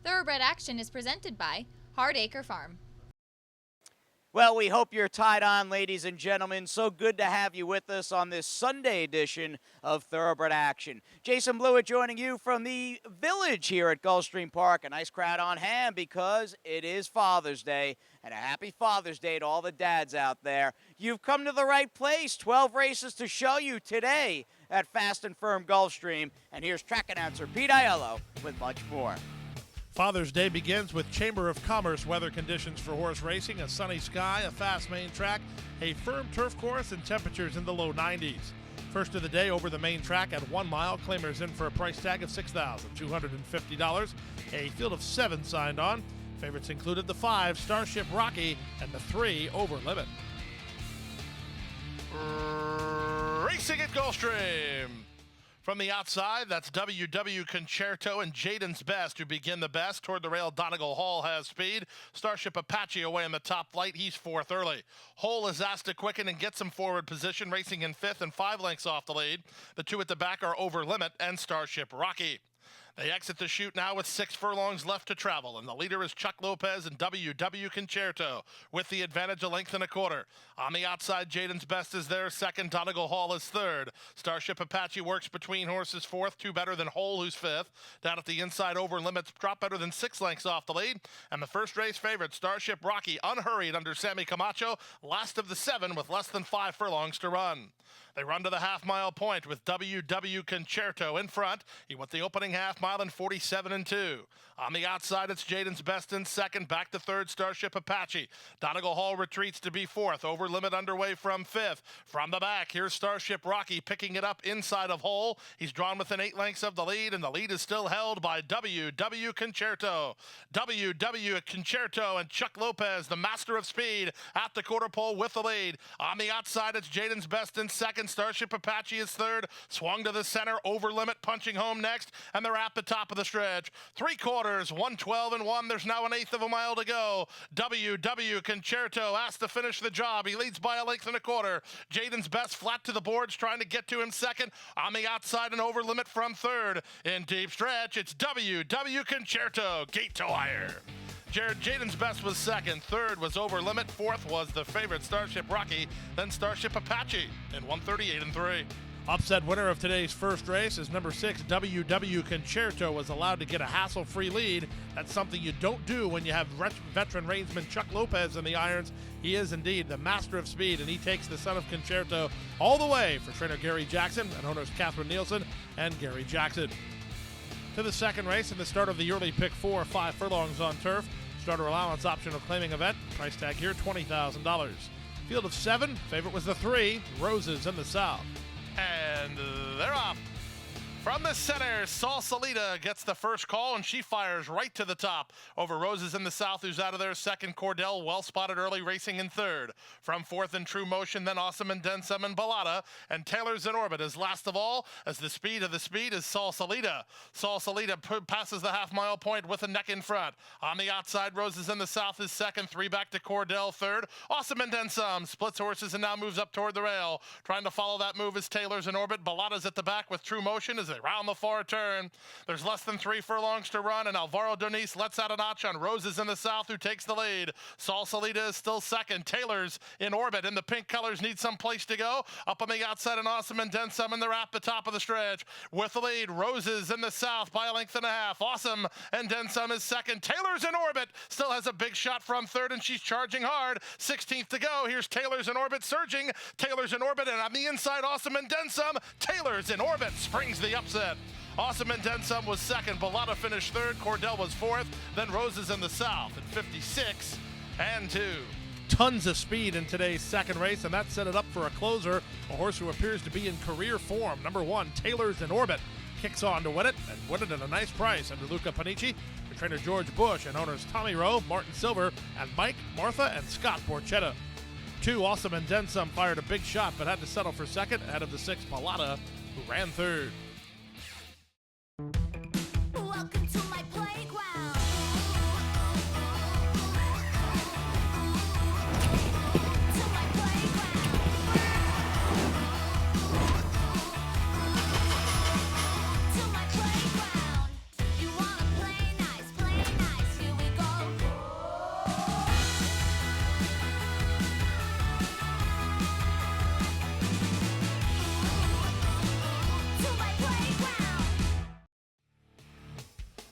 Thoroughbred Action is presented by Hardacre Farm. Well, we hope you're tied on, ladies and gentlemen. So good to have you with us on this Sunday edition of Thoroughbred Action. Jason Blewett joining you from the Village here at Gulfstream Park. A nice crowd on hand because it is Father's Day, and a happy Father's Day to all the dads out there. You've come to the right place. 12 races to show you today at Fast and Firm Gulfstream. And here's track announcer Pete Aiello with much more. Father's Day begins with Chamber of Commerce weather conditions for horse racing, a sunny sky, a fast main track, a firm turf course, and temperatures in the low 90s. First of the day over the main track at 1 mile, claimers in for a price tag of $6,250. A field of 7 signed on. Favorites included the 5, Starship Rocky, and the 3, Over Limit. Racing at Gulfstream. From the outside, that's WW Concerto and Jaden's Best who begin the best. Toward the rail, Donegal Hall has speed. Starship Apache away in the top flight. He's 4th early. Hole is asked to quicken and get some forward position, racing in 5th and 5 lengths off the lead. The 2 at the back are Over Limit and Starship Rocky. They exit the chute now with 6 furlongs left to travel, and the leader is Chuck Lopez and WW Concerto with the advantage of 1.25 lengths. On the outside, Jaden's Best is there, 2nd. Donegal Hall is 3rd. Starship Apache works between horses, 4th, 2 better than Hole, who's 5th. Down at the inside, Over Limits drop better than 6 lengths off the lead. And the first race favorite, Starship Rocky, unhurried under Sammy Camacho, last of the 7 with less than 5 furlongs to run. They run to the half-mile point with WW Concerto in front. He went the opening half-mile in 47-2. On the outside, it's Jaden's Best in 2nd, back to 3rd, Starship Apache. Donegal Hall retreats to be 4th, Over Limit underway from 5th. From the back, here's Starship Rocky picking it up inside of Hole. He's drawn within 8 lengths of the lead, and the lead is still held by WW Concerto. WW Concerto and Chuck Lopez, the master of speed, at the quarter pole with the lead. On the outside, it's Jaden's Best in 2nd. Starship Apache is 3rd. Swung to the center. Over Limit punching home next. And they're at the top of the stretch. 3/4, 1:12-1. There's now 1/8 of a mile to go. WW Concerto asked to finish the job. He leads by 1.25 lengths. Jaden's Best flat to the boards, trying to get to him 2nd. On the outside, and Over Limit from 3rd. In deep stretch, it's WW Concerto. Gate to wire. Jaden's Best was 2nd, 3rd was Over Limit, 4th was the favorite Starship Rocky, then Starship Apache in 1:38-3. Upset winner of today's first race is number 6, WW Concerto, was allowed to get a hassle-free lead. That's something you don't do when you have veteran reinsman Chuck Lopez in the irons. He is indeed the master of speed, and he takes the son of Concerto all the way for trainer Gary Jackson and owners Catherine Nielsen and Gary Jackson. To the second race in the start of the early pick 4, 5 furlongs on turf. Starter allowance optional claiming event. Price tag here, $20,000. Field of 7. Favorite was the 3, Roses in the South. And they're off. From the center, Salsalita gets the first call, and she fires right to the top over Roses in the South, who's out of there. 2nd, Cordell, well spotted early, racing in 3rd. From 4th, in True Motion, then Awesome and Densum and Ballata, and Taylor's in Orbit is last of all, as the speed of the speed is Salsalita. Salsalita passes the half-mile point with a neck in front. On the outside, Roses in the South is 2nd, 3 back to Cordell, 3rd. Awesome and Densum splits horses and now moves up toward the rail. Trying to follow that move is Taylor's in Orbit. Ballata's at the back with True Motion as they round the far turn. There's less than 3 furlongs to run, and Alvaro Doniz lets out a notch on Roses in the South, who takes the lead. Salsalita is still 2nd. Taylor's in Orbit, and the pink colors need some place to go. Up on the outside, and Awesome and Densum, and they're at the top of the stretch. With the lead, Roses in the South by 1.5 lengths. Awesome and Densum is 2nd. Taylor's in Orbit, still has a big shot from 3rd, and she's charging hard. 16th to go. Here's Taylor's in Orbit surging. Taylor's in Orbit, and on the inside, Awesome and Densum. Taylor's in Orbit springs the upset. Awesome and Densum was 2nd. Ballata finished 3rd. Cordell was 4th. Then Roses in the South at 56-2. Tons of speed in today's second race, and that set it up for a closer, a horse who appears to be in career form. Number 1, Taylor's in Orbit, kicks on to win it, and win it at a nice price under Luca Panici, for trainer George Bush and owners Tommy Rowe, Martin Silver, and Mike, Martha, and Scott Borchetta. 2, Awesome and Densum fired a big shot, but had to settle for 2nd ahead of the 6, Ballata, who ran 3rd. Welcome to my playground. To my playground. To my playground. You wanna play nice, play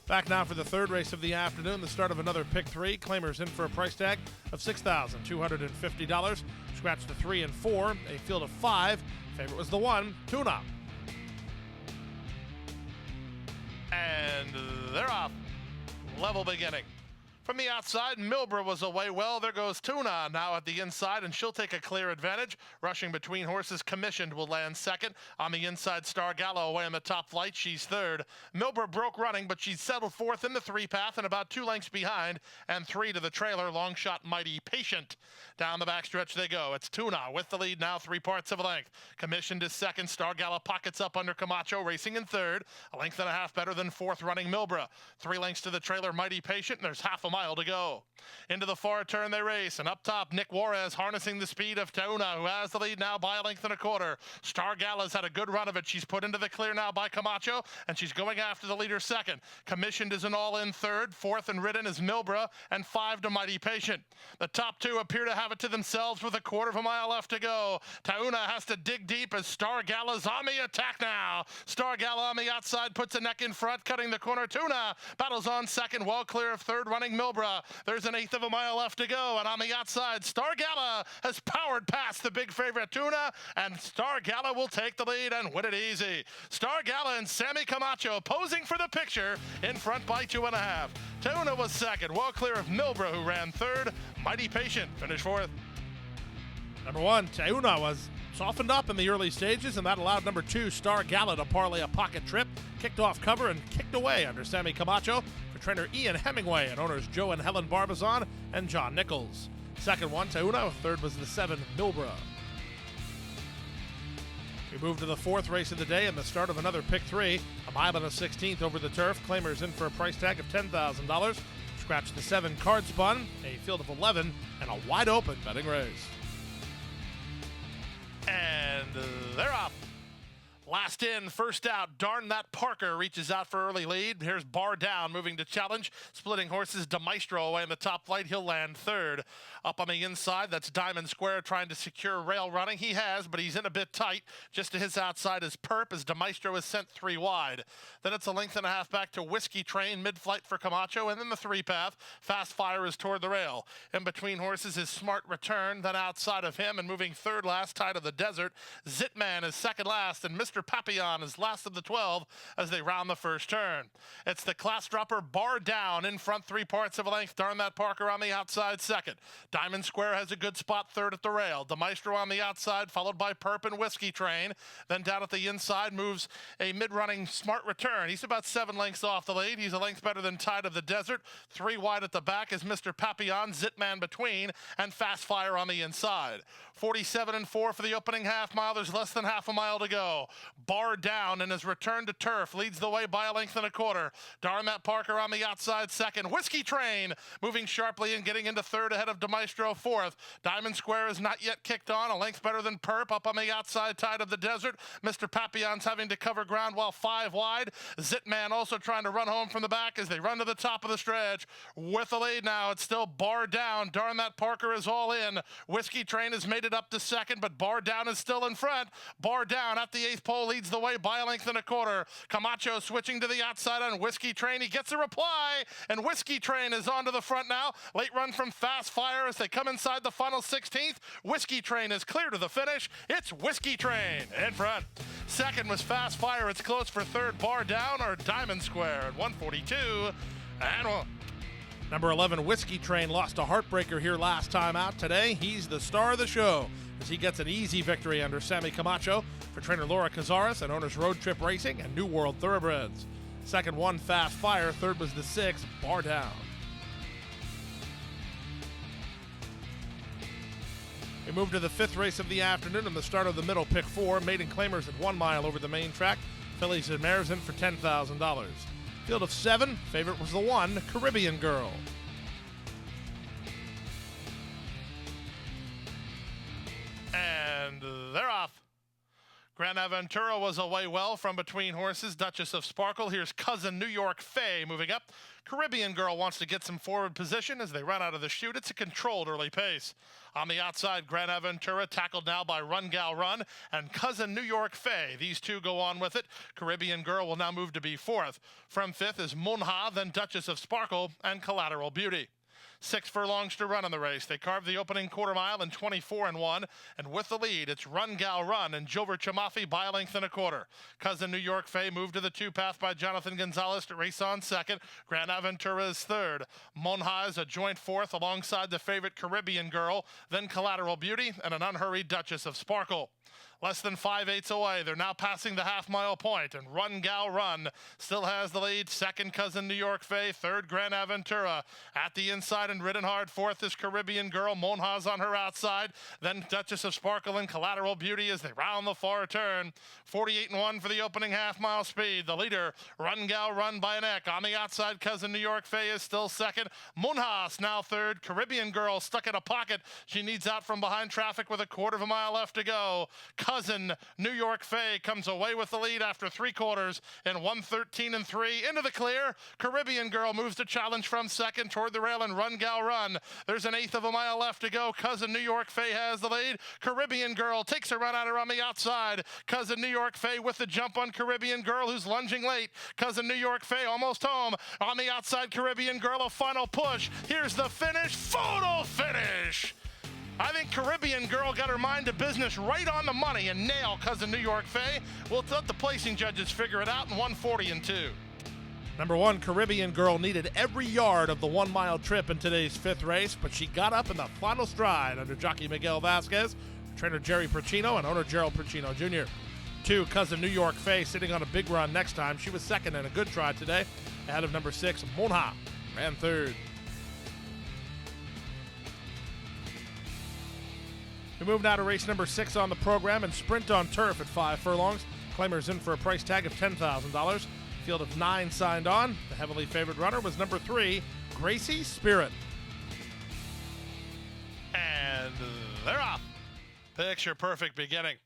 Back now for the third race of the afternoon, the start of another pick three. Claimers in for a price tag of $6,250. Scratch the 3 and 4, a field of 5. Favorite was the 1, Tuna. And they're off. Level beginning. From the outside, Milbra was away well. There goes Tuna now at the inside, and she'll take a clear advantage. Rushing between horses, Commissioned will land second. On the inside, Star Gallo away in the top flight. She's third. Milbra broke running, but she settled fourth in the 3-path and about 2 lengths behind, and 3 to the trailer. Long shot, Mighty Patient. Down the backstretch they go. It's Tuna with the lead now, 3 parts of a length. Commissioned is second. Star Gallo pockets up under Camacho, racing in third. A length and a half better than fourth running Milbra. 3 lengths to the trailer, Mighty Patient, and there's half a mile to go. Into the far turn they race, and up top, Nick Juarez harnessing the speed of Tuna, who has the lead now by a length and a quarter. Star Gala's had a good run of it. She's put into the clear now by Camacho, and she's going after the leader second. Commissioned is an all-in third. Fourth and ridden is Milbra, and 5 to Mighty Patient. The top 2 appear to have it to themselves with a quarter of a mile left to go. Tuna has to dig deep as Star Gala's on the attack now. Star Gala on the outside puts a neck in front, cutting the corner. Tuna battles on second, well clear of third running Milbra. There's an 1/8 of a mile left to go, and on the outside, Star Gala has powered past the big favorite Tuna, and Star Gala will take the lead and win it easy. Star Gala and Sammy Camacho posing for the picture in front by 2.5. Tuna was second, well clear of Milbra, who ran third. Mighty Patient finished fourth. Number 1, Tuna was softened up in the early stages, and that allowed number 2, Star Gala, to parlay a pocket trip. Kicked off cover and kicked away under Sammy Camacho for trainer Ian Hemingway and owners Joe and Helen Barbizon and John Nichols. Second one, Tuna. Third was the 7, Milbra. We move to the fourth race of the day and the start of another pick three. A mile and a 16th over the turf. Claimers in for a price tag of $10,000. Scratch the 7, Card Spun, a field of 11, and a wide open betting race. And they're off. Last in, first out. Darn That Parker reaches out for early lead. Here's Bar Down moving to challenge. Splitting horses, De Maestro away in the top flight. He'll land third. Up on the inside, that's Diamond Square trying to secure rail running. He has, but he's in a bit tight. Just to his outside is Perp as De Maestro is sent 3 wide. Then it's a length and a half back to Whiskey Train, mid-flight for Camacho, and then the 3-path. Fast Fire is toward the rail. In between horses is Smart Return, then outside of him and moving third last, Tide of the Desert. Zitman is second last, and Mr. Papillon is last of the 12 as they round the first turn. It's the class dropper Bar Down in front, 3 parts of a length. Darn That Parker on the outside second. Diamond Square has a good spot third at the rail. De Maestro on the outside, followed by Perp and Whiskey Train. Then down at the inside moves a mid-running Smart Return. He's about 7 lengths off the lead. He's a length better than Tide of the Desert. 3 wide at the back is Mr. Papillon, Zitman between, and Fast Fire on the inside. 47 and 4 for the opening half mile. There's less than half a mile to go. Bar Down in his return to turf leads the way by a length and a quarter. Darn That Parker on the outside second. Whiskey Train moving sharply and getting into third ahead of De Maestro fourth. Diamond Square is not yet kicked on. A length better than Perp up on the outside, Tide of the Desert. Mr. Papillon's having to cover ground while 5 wide. Zitman also trying to run home from the back as they run to the top of the stretch. With the lead now, it's still Bar Down. Darn That Parker is all in. Whiskey Train has made it up to second, but Bar Down is still in front. Bar Down at the 8th pole leads the way by a length and a quarter. Camacho switching to the outside on Whiskey Train. He gets a reply, and Whiskey Train is on to the front now. Late run from Fast Fire as they come inside the final 16th. Whiskey Train is clear to the finish. It's Whiskey Train in front. Second was Fast Fire. It's close for third. Bar Down or Diamond Square at 142 and 1. Number 11, Whiskey Train, lost a heartbreaker here last time out. Today, he's the star of the show as he gets an easy victory under Sammy Camacho for trainer Laura Cazares and owners Road Trip Racing and New World Thoroughbreds. Second one, Fast Fire. Third was the 6, Bar Down. We move to the 5th race of the afternoon and the start of the middle pick 4. Maiden Claimers at 1 mile over the main track. Fillies and mares in for $10,000. Field of 7, favorite was the 1, Caribbean Girl. And they're off. Granaventura was away well from between horses. Duchess of Sparkle. Here's Cousin New York Fay moving up. Caribbean Girl wants to get some forward position as they run out of the chute. It's a controlled early pace. On the outside, Granaventura tackled now by Run Gal Run and Cousin New York Fay. These two go on with it. Caribbean Girl will now move to be fourth. From fifth is Munha, then Duchess of Sparkle and Collateral Beauty. 6 furlongs to run in the race. They carved the opening quarter mile in 24-1, and with the lead, it's Run Gal Run and Jover Chamafi by a length and a quarter. Cousin New York Fay moved to the two-path by Jonathan Gonzalez to race on second. Granaventura is third. Monha is a joint fourth alongside the favorite Caribbean Girl, then Collateral Beauty and an unhurried Duchess of Sparkle. Less than 5/8 away. They're now passing the half-mile point, and Run Gal Run still has the lead. Second, Cousin New York Fay. Third, Granaventura. At the inside and ridden hard. Fourth is Caribbean Girl. Monha's on her outside. Then Duchess of Sparkle and Collateral Beauty as they round the far turn. 48-1 for the opening half-mile speed. The leader, Run Gal Run by a neck. On the outside, Cousin New York Fay is still second. Munhas now third. Caribbean Girl stuck in a pocket. She needs out from behind traffic with a quarter of a mile left to go. Cousin New York Fay comes away with the lead after 3/4 in 1:13-3 into the clear. Caribbean Girl moves to challenge from second toward the rail and Run Gal Run. There's an 1/8 of a mile left to go. Cousin New York Fay has the lead. Caribbean Girl takes a run at her on the outside. Cousin New York Fay with the jump on Caribbean Girl, who's lunging late. Cousin New York Fay almost home. On the outside, Caribbean Girl, a final push. Here's the finish. Photo finish. I think Caribbean Girl got her mind to business right on the money and nailed Cousin New York Fay. We'll let the placing judges figure it out in 1:40-2. Number 1, Caribbean Girl needed every yard of the 1 mile trip in today's 5th race, but she got up in the final stride under jockey Miguel Vasquez, trainer Jerry Percino, and owner Gerald Percino Jr. 2, Cousin New York Fay sitting on a big run next time. She was second in a good try today, ahead of number 6, Monha, ran third. We move now to race number 6 on the program and sprint on turf at 5 furlongs. Claimers in for a price tag of $10,000. Field of 9 signed on. The heavily favored runner was number 3, Gracie Spirit. And they're off. Picture perfect beginning.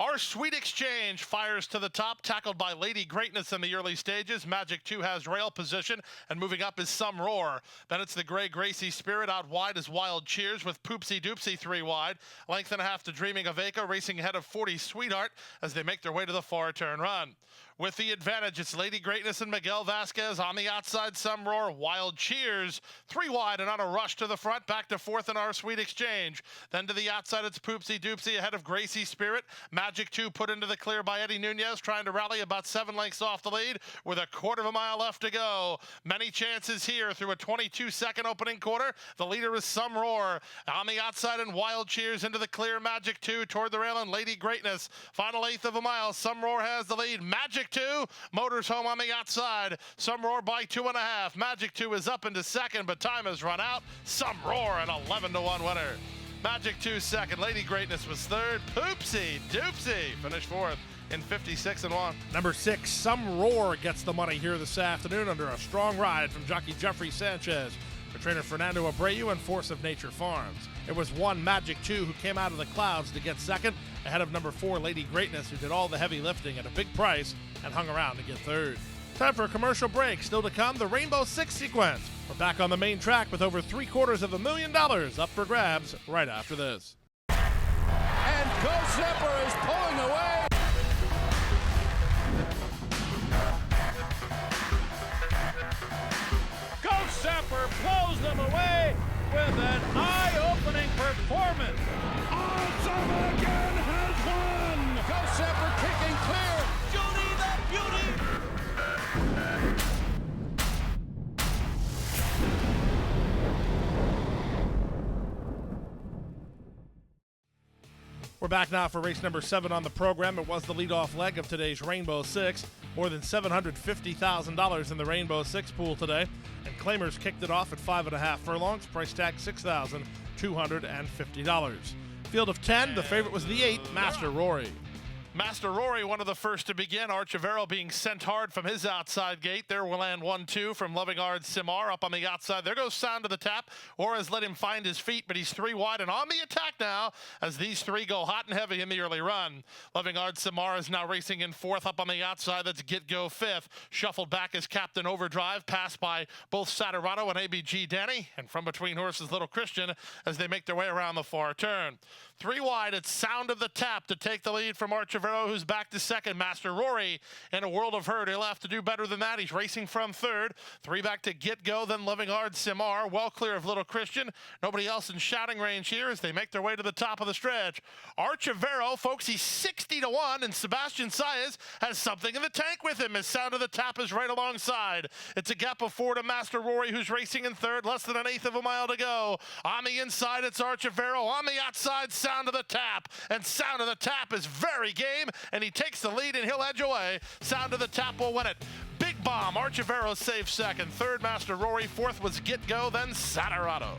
Our Sweet Exchange fires to the top, tackled by Lady Greatness in the early stages. Magic 2 has rail position, and moving up is Some Roar. Then it's the Gray Gracie Spirit. Out wide is Wild Cheers with Poopsie Doopsie 3 wide. Length and a half to Dreaming of Aca, racing ahead of 40 Sweetheart as they make their way to the far turn run. With the advantage, it's Lady Greatness and Miguel Vasquez. On the outside, Some Roar, Wild Cheers. 3 wide and on a rush to the front, back to fourth in Our Sweet Exchange. Then to the outside, it's Poopsie Doopsie ahead of Gracie Spirit. Magic 2 put into the clear by Eddie Nunez, trying to rally about 7 lengths off the lead with a quarter of a mile left to go. Many chances here through a 22-second opening quarter. The leader is Some Roar. On the outside and Wild Cheers into the clear. Magic 2 toward the rail and Lady Greatness. Final 1/8 of a mile. Some Roar has the lead. Magic 2 motors home on the outside. Some Roar by 2.5. Magic 2 is up into second, but time has run out. Some Roar an 11-1 winner. Magic 2 second. Lady Greatness was third. Poopsie Doopsie finished fourth in 56-1. Number 6, Some Roar gets the money here this afternoon under a strong ride from jockey Jeffrey Sanchez for trainer Fernando Abreu and Force of Nature Farms. It was 1, Magic 2, who came out of the clouds to get second, ahead of number 4, Lady Greatness, who did all the heavy lifting at a big price and hung around to get third. Time for a commercial break. Still to come, the Rainbow Six sequence. We're back on the main track with over $750,000 up for grabs right after this. And Ghost Zipper is pulling away. Ghost Zipper blows them away with an eye-opening performance. Awesome again has won. Ghost Zipper kicking clear. Judy the Beauty. We're back now for race number 7 on the program. It was the leadoff leg of today's Rainbow Six. More than $750,000 in the Rainbow Six pool today. And claimers kicked it off at 5.5 furlongs. Price tag $6,250. Field of 10, the favorite was the 8, Master Rory. Master Rory, one of the first to begin. Archivero being sent hard from his outside gate. There will land 1-2 from Lovingard Simar up on the outside. There goes Sound of the Tap. Ora's let him find his feet, but he's 3 wide and on the attack now as these 3 go hot and heavy in the early run. Lovingard Simar is now racing in 4th up on the outside. That's Get Go 5th. Shuffled back as Captain Overdrive, passed by both Saturato and ABG Danny, and from between horses Little Christian as they make their way around the far turn. 3 wide, it's Sound of the Tap to take the lead from Archivero, who's back to second. Master Rory in a world of hurt. He'll have to do better than that. He's racing from 3rd. 3 back to Get Go, then Lovingard Simar, well clear of Little Christian. Nobody else in shouting range here as they make their way to the top of the stretch. Archivero, folks, he's 60-1, and Sebastian Saez has something in the tank with him as Sound of the Tap is right alongside. It's a gap of 4 to Master Rory, who's racing in 3rd, less than 1/8 of a mile to go. On the inside, it's Archivero. On the outside, Sound of the Tap, and Sound of the Tap is very game, and he takes the lead and he'll edge away. Sound of the Tap will win it. Big Bomb, Archivero safe second. 3rd, Master Rory. 4th was Get Go, then Saturato.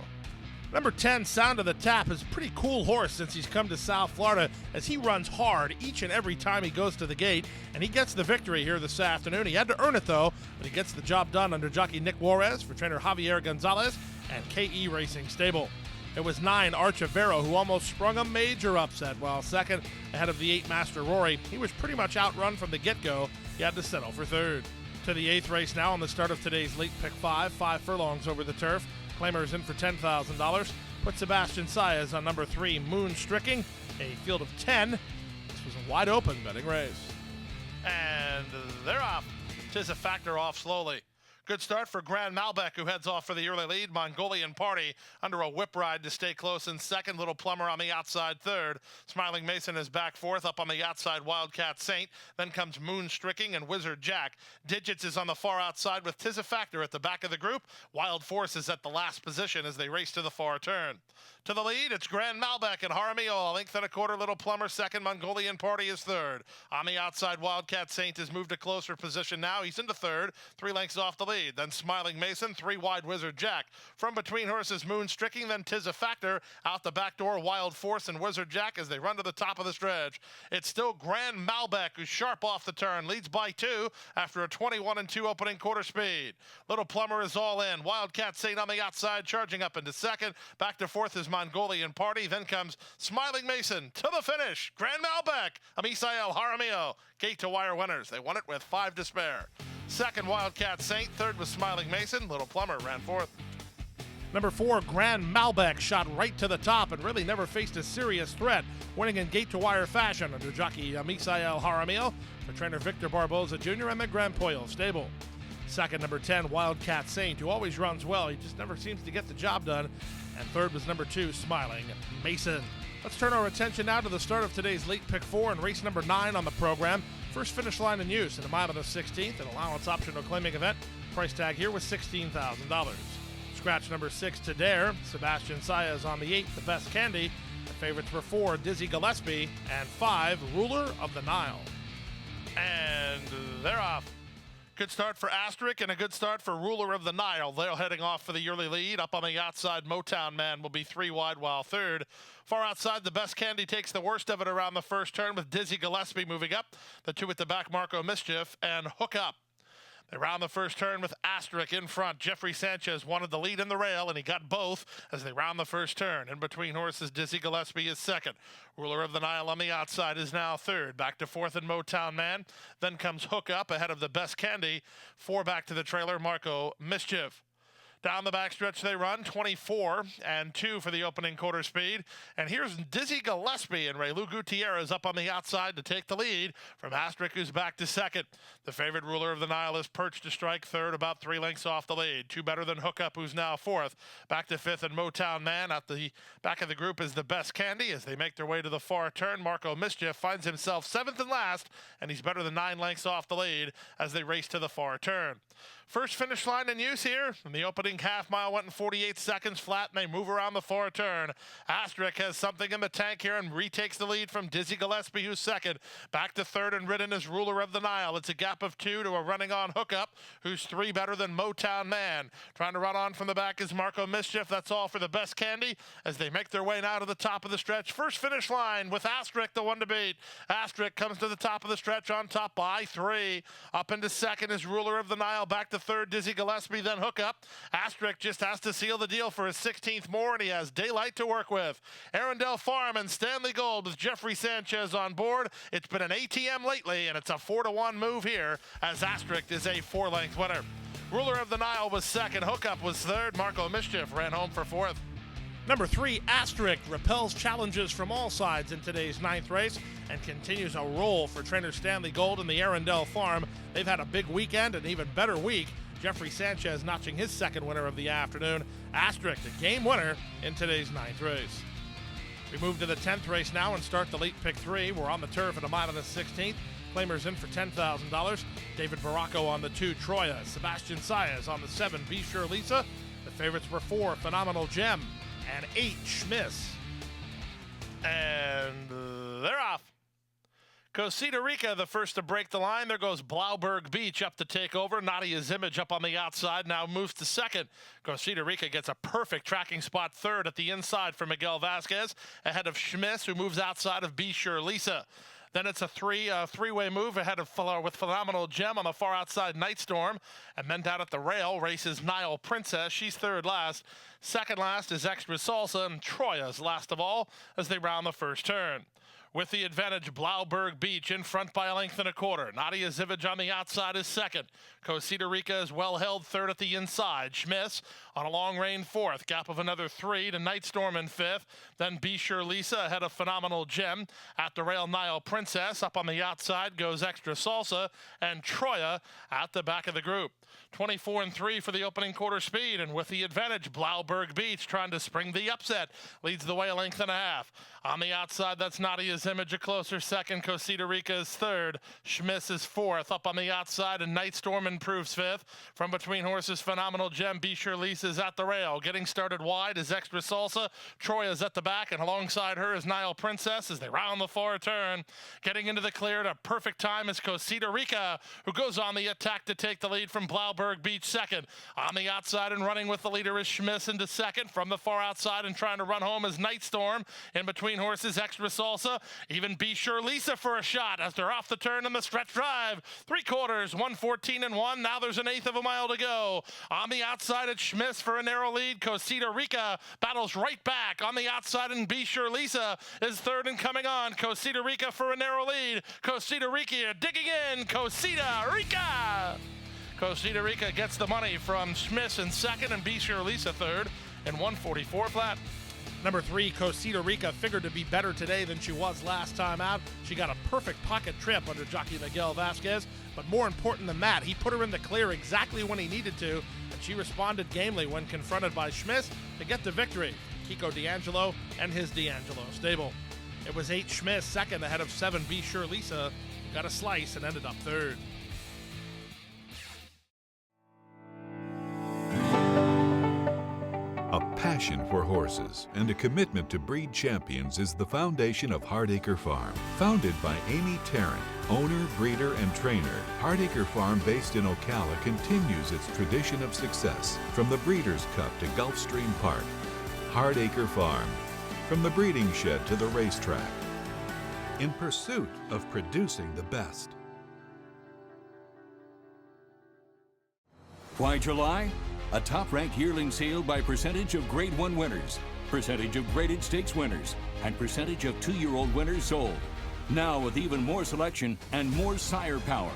Number 10, Sound of the Tap, is a pretty cool horse since he's come to South Florida as he runs hard each and every time he goes to the gate, and he gets the victory here this afternoon. He had to earn it, though, but he gets the job done under jockey Nick Juarez for trainer Javier Gonzalez and KE Racing Stable. It was 9, Archivero, who almost sprung a major upset, while second ahead of the 8, Master Rory. He was pretty much outrun from the get-go. He had to settle for 3rd. To the 8th race now on the start of today's late pick 5 furlongs over the turf. Claimers in for $10,000. Put Sebastian Saez on number 3, Moon Stricking, a field of 10. This was a wide open betting race. And they're off. Tis a Factor off slowly. Good start for Grand Malbec, who heads off for the early lead. Mongolian Party under a whip ride to stay close in 2nd. Little Plumber on the outside 3rd. Smiling Mason is back 4th. Up on the outside, Wildcat Saint. Then comes Moon Stricking and Wizard Jack. Digits is on the far outside with Tis a Factor at the back of the group. Wild Force is at the last position as they race to the far turn. To the lead, it's Grand Malbec and Jaramillo, a length and a quarter. Little Plumber 2nd. Mongolian Party is 3rd. On the outside, Wildcat Saint has moved to closer position now. He's into 3rd, 3 lengths off the lead. Then Smiling Mason, 3 wide Wizard Jack. From between horses, Moon Stricking, then Tis a Factor. Out the back door, Wild Force and Wizard Jack as they run to the top of the stretch. It's still Grand Malbec, who's sharp off the turn, leads by 2 after a 21-2 opening quarter speed. Little Plumber is all in. Wildcat Saint on the outside, charging up into 2nd. Back to 4th is Mongolian Party. Then comes Smiling Mason to the finish. Grand Malbec, Amisael Jaramillo. Gate to wire winners. They won it with 5 to spare. 2nd, Wildcat Saint. 3rd was Smiling Mason. Little Plumber ran 4th. Number 4, Grand Malbec, shot right to the top and really never faced a serious threat, winning in gate-to-wire fashion under jockey Amisael Jaramillo for trainer Victor Barboza Jr. and the Grand Poyo stable. 2nd, number 10, Wildcat Saint, who always runs well. He just never seems to get the job done. And 3rd was number 2, Smiling Mason. Let's turn our attention now to the start of today's late pick 4 and race number 9 on the program. First finish line in use in a mile and a 16th, an allowance optional claiming event. Price tag here was $16,000. Scratch number 6 to Dare. Sebastian Saez on the 8, the best candy. The favorites were 4, Dizzy Gillespie, and 5, Ruler of the Nile. And they're off. Good start for Asterisk and a good start for Ruler of the Nile. They're heading off for the early lead. Up on the outside, Motown Man will be 3 wide while 3rd. Far outside, the best candy takes the worst of it around the first turn with Dizzy Gillespie moving up. The 2 at the back, Marco Mischief and Hook Up. They round the first turn with Asterisk in front. Jeffrey Sanchez wanted the lead in the rail, and he got both as they round the first turn. In between horses, Dizzy Gillespie is 2nd. Ruler of the Nile on the outside is now 3rd. Back to 4th and Motown Man. Then comes Hook Up ahead of the best candy. 4 back to the trailer, Marco Mischief. Down the backstretch they run, 24-2 for the opening quarter speed. And here's Dizzy Gillespie and Raylu Gutierrez up on the outside to take the lead from Asterisk, who's back to 2nd. The favorite Ruler of the Nile is perched to strike 3rd, about 3 lengths off the lead. 2 better than Hook Up, who's now 4th. Back to 5th and Motown Man. At the back of the group is the best candy as they make their way to the far turn. Marco Mischief finds himself 7th and last, and he's better than 9 lengths off the lead as they race to the far turn. First finish line in use here. And the opening half mile went in 48 seconds flat, and they move around the far turn. Asterix has something in the tank here and retakes the lead from Dizzy Gillespie, who's second. Back to third and ridden as Ruler of the Nile. It's a gap of 2 to a running on hookup, who's 3 better than Motown Man. Trying to run on from the back is Marco Mischief. That's all for the best candy as they make their way now to the top of the stretch. First finish line with Asterix, the one to beat. Asterix comes to the top of the stretch on top by 3. Up into second is Ruler of the Nile. Back to third, Dizzy Gillespie, then hookup. Asterix just has to seal the deal for his 16th more, and he has daylight to work with. Arundel Farm and Stanley Gold with Jeffrey Sanchez on board. It's been an ATM lately, and it's a 4-1 move here as Asterix is a 4-length winner. Ruler of the Nile was second. Hookup was third. Marco Mischief ran home for 4th. Number 3, Asterix, repels challenges from all sides in today's 9th race and continues a roll for trainer Stanley Gold and the Arundel Farm. They've had a big weekend, an even better week. Jeffrey Sanchez notching his second winner of the afternoon. Asterix, a game winner in today's 9th race. We move to the 10th race now and start the late pick 3. We're on the turf at a mile and a 16th. Claimers in for $10,000. David Baracco on the 2, Troya. Sebastian Saez on the 7, Be Sure Lisa. The favorites were 4, Phenomenal Gem, and 8, Schmiss. And they're off. Cosita Rica, the first to break the line. There goes Blauberg Beach up to take over. Nadia's Image up on the outside, now moves to second. Cosita Rica gets a perfect tracking spot third at the inside for Miguel Vasquez, ahead of Schmiss, who moves outside of Be Sure Lisa. Then it's a three-way move ahead of with Phenomenal Gem on the far outside, Nightstorm. And then down at the rail races Nile Princess. She's third last. Second last is Extra Salsa, and Troya's last of all as they round the first turn. With the advantage, Blauberg Beach in front by a length and a quarter. Nadia Zivij on the outside is second. Cosita Rica is well held third at the inside. Schmiss on a long rein fourth. Gap of another 3 to Nightstorm in fifth. Then Be Sure Lisa ahead of Phenomenal Gem. At the rail, Nile Princess. Up on the outside goes Extra Salsa. And Troya at the back of the group. 24-3 for the opening quarter speed. And with the advantage, Blauberg Beach trying to spring the upset. Leads the way a length and a half. On the outside, that's Nadia's Image, a closer second. Cosita Rica is third. Schmiss is fourth. Up on the outside, and Nightstorm improves fifth. From between horses, Phenomenal Gem. Be Sure Lisa is at the rail. Getting started wide is Extra Salsa. Troy is at the back, and alongside her is Nile Princess as they round the far turn. Getting into the clear at a perfect time is Cosita Rica, who goes on the attack to take the lead from Blauberg Beach second. On the outside and running with the leader is Schmiss into second. From the far outside and trying to run home is Nightstorm. In between horses, Extra Salsa. Even Be Sure Lisa for a shot as they're off the turn in the stretch drive. 3/4, 1:14-1. Now there's an eighth of a mile to go. On the outside, it's Schmiss for a narrow lead. Cosita Rica battles right back. On the outside, and Be Sure Lisa is third and coming on. Cosita Rica for a narrow lead. Cosita Rica digging in. Cosita Rica. Cosita Rica gets the money from Schmiss in second and Be Sure Lisa third and 1:44 flat. Number 3, Cosita Rica, figured to be better today than she was last time out. She got a perfect pocket trip under jockey Miguel Vasquez, but more important than that, he put her in the clear exactly when he needed to, and she responded gamely when confronted by Schmiss to get the victory. Kiko D'Angelo and his D'Angelo stable. It was 8 Schmiss second ahead of 7 Be Sure Lisa, who got a slice and ended up third. A passion for horses and a commitment to breed champions is the foundation of Hardacre Farm. Founded by Amy Tarrant, owner, breeder, and trainer, Hardacre Farm, based in Ocala, continues its tradition of success. From the Breeders' Cup to Gulfstream Park, Hardacre Farm. From the breeding shed to the racetrack. In pursuit of producing the best. Why July? A top-ranked yearling sale by percentage of Grade 1 winners, percentage of graded stakes winners, and percentage of 2-year-old winners sold. Now with even more selection and more sire power.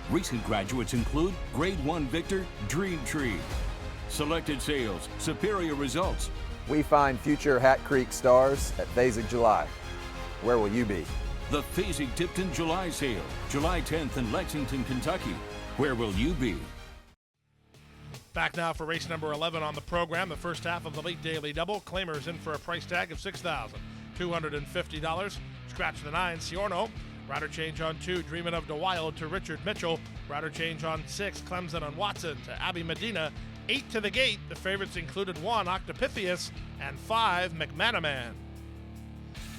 Recent graduates include Grade 1 victor Dream Tree. Selected sales, superior results. We find future Hat Creek stars at Phasig July. Where will you be? The Phasig-Tipton July sale, July 10th in Lexington, Kentucky. Where will you be? Back now for race number 11 on the program, the first half of the late daily double. Claimers in for a price tag of $6,250. Scratch the 9, Ciorno Rider change on 2, Dreamin' of the Wild to Richard Mitchell. Rider change on 6, Clemson and Watson to Abby Medina. 8 to the gate. The favorites included 1, Octopithius, and 5, McManaman.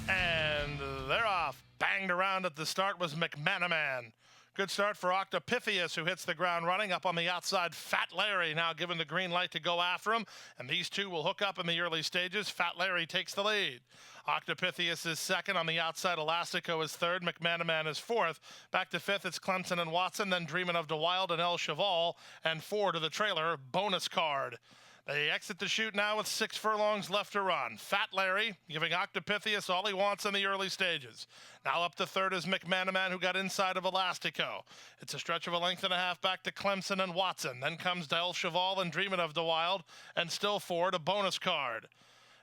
And they're off. Banged around at the start was McManaman. Good start for Octopithius, who hits the ground running. Up on the outside, Fat Larry now given the green light to go after him. And these two will hook up in the early stages. Fat Larry takes the lead. Octopithius is second. On the outside, Elastico is third. McManaman is fourth. Back to fifth, it's Clemson and Watson. Then Dreamin' of the Wild and El Cheval. And 4 to the trailer, Bonus Card. They exit the chute now with 6 furlongs left to run. Fat Larry giving Octopithius all he wants in the early stages. Now up to third is McManaman, who got inside of Elastico. It's a stretch of a length and a half back to Clemson and Watson. Then comes Del Cheval and Dreamin' of the Wild, and still 4 to Bonus Card.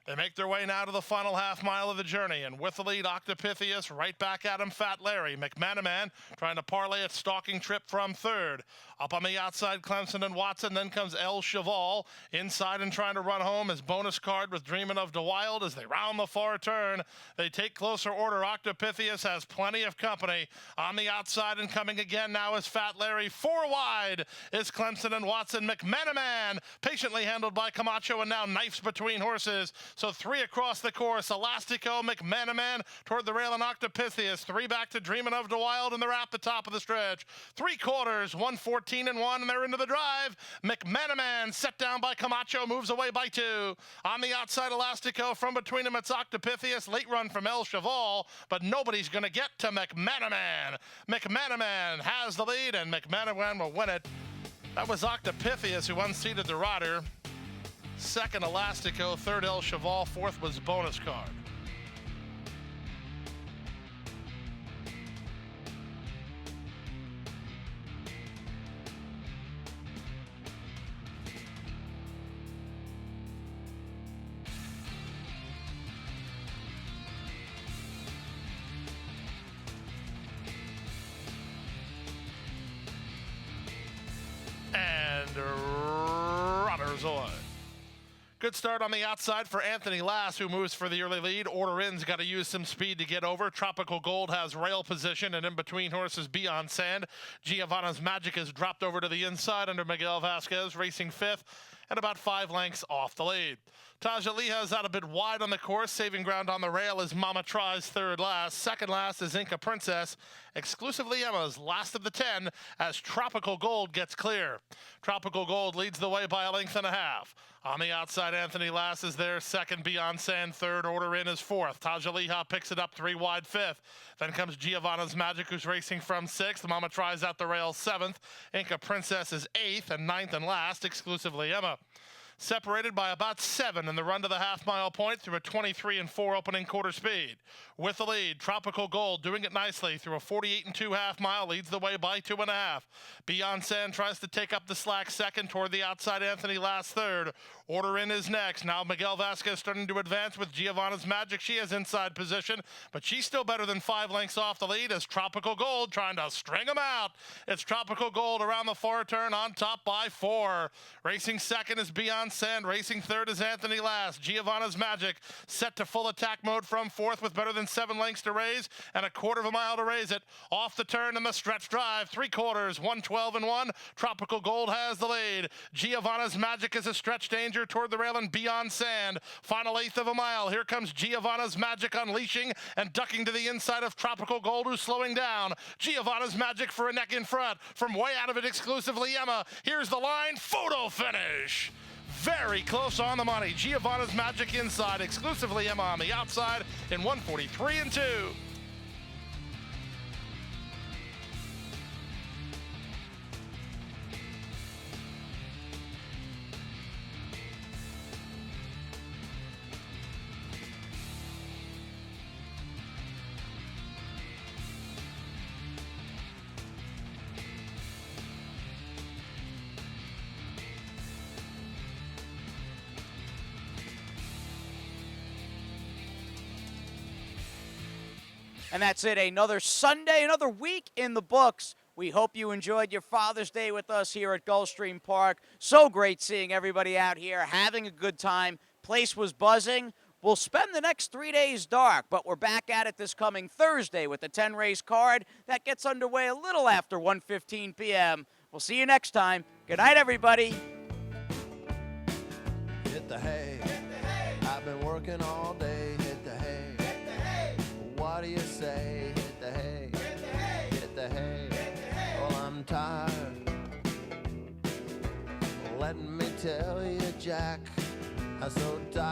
They make their way now to the final half mile of the journey, and with the lead, Octopithius right back at him, Fat Larry. McManaman trying to parlay its stalking trip from third. Up on the outside, Clemson and Watson. Then comes El Cheval. Inside and trying to run home is Bonus Card with Dreamin' of the Wild. As they round the far turn, they take closer order. Octopithius has plenty of company. On the outside and coming again now is Fat Larry. 4 wide is Clemson and Watson. McManaman patiently handled by Camacho, and now knifes between horses. So 3 across the course. Elastico, McManaman toward the rail, and Octopithius. 3 back to Dreamin' of the Wild, and they're at the top of the stretch. 3/4, 1:14 and 1, and they're into the drive. McManaman set down by Camacho, moves away by 2. On the outside, Elastico. From between them, it's Octopithius. Late run from El Cheval, but nobody's going to get to McManaman. McManaman has the lead, and McManaman will win it. That was Octopithius who unseated the rider. Second, Elastico. Third, El Cheval. Fourth was Bonus Card. And runners on. Good start on the outside for Anthony Lass, who moves for the early lead. Order In's got to use some speed to get over. Tropical Gold has rail position, and in between horses, Beyond Sand. Giovanna's Magic has dropped over to the inside under Miguel Vasquez, racing 5th, and about 5 lengths off the lead. Taja Liha's out a bit wide on the course. Saving ground on the rail is Mama Tries third last. Second last is Inca Princess. Exclusively Emma's last of the 10 as Tropical Gold gets clear. Tropical Gold leads the way by a length and a half. On the outside, Anthony Lass is there. Second, Beyond Sand. Third, Order In is fourth. Taja Liha picks it up 3 wide 5th. Then comes Giovanna's Magic, who's racing from 6th. Mama Tries out the rail 7th. Inca Princess is 8th, and 9th and last, exclusively Emma. Separated by about 7 in the run to the half-mile point through a 23-4 opening quarter speed. With the lead, Tropical Gold doing it nicely through a 48-2 half-mile, leads the way by 2.5. Beyond Sand tries to take up the slack second toward the outside. Anthony Lass third. Order In is next. Now Miguel Vasquez starting to advance with Giovanna's Magic. She has inside position, but she's still better than 5 lengths off the lead as Tropical Gold trying to string them out. It's Tropical Gold around the far turn on top by 4. Racing second is Beyond Sand. Racing third is Anthony Lass. Giovanna's Magic set to full attack mode from 4th with better than 7 lengths to raise and a 1/4 mile to raise it. Off the turn in the stretch drive. 3/4, 1:12 and 1. Tropical Gold has the lead. Giovanna's Magic is a stretch danger toward the rail and Beyond Sand. Final 1/8 of a mile. Here comes Giovanna's Magic unleashing and ducking to the inside of Tropical Gold, who's slowing down. Giovanna's Magic for a neck in front. From way out of it, exclusively Emma. Here's the line. Photo finish. Very close on the money. Giovanna's Magic inside, exclusively Emma on the outside in 1:43-2. And that's it, another Sunday, another week in the books. We hope you enjoyed your Father's Day with us here at Gulfstream Park. So great seeing everybody out here having a good time. Place was buzzing. We'll spend the next 3 days dark, but we're back at it this coming Thursday with the 10-race card that gets underway a little after 1:15 p.m. We'll see you next time. Good night, everybody. Hit the hay. I've been working all day. Hit the hay. What do you say? Hit the hay. Hit the hay. Well, I'm tired. Let me tell you, Jack, I'm so tired.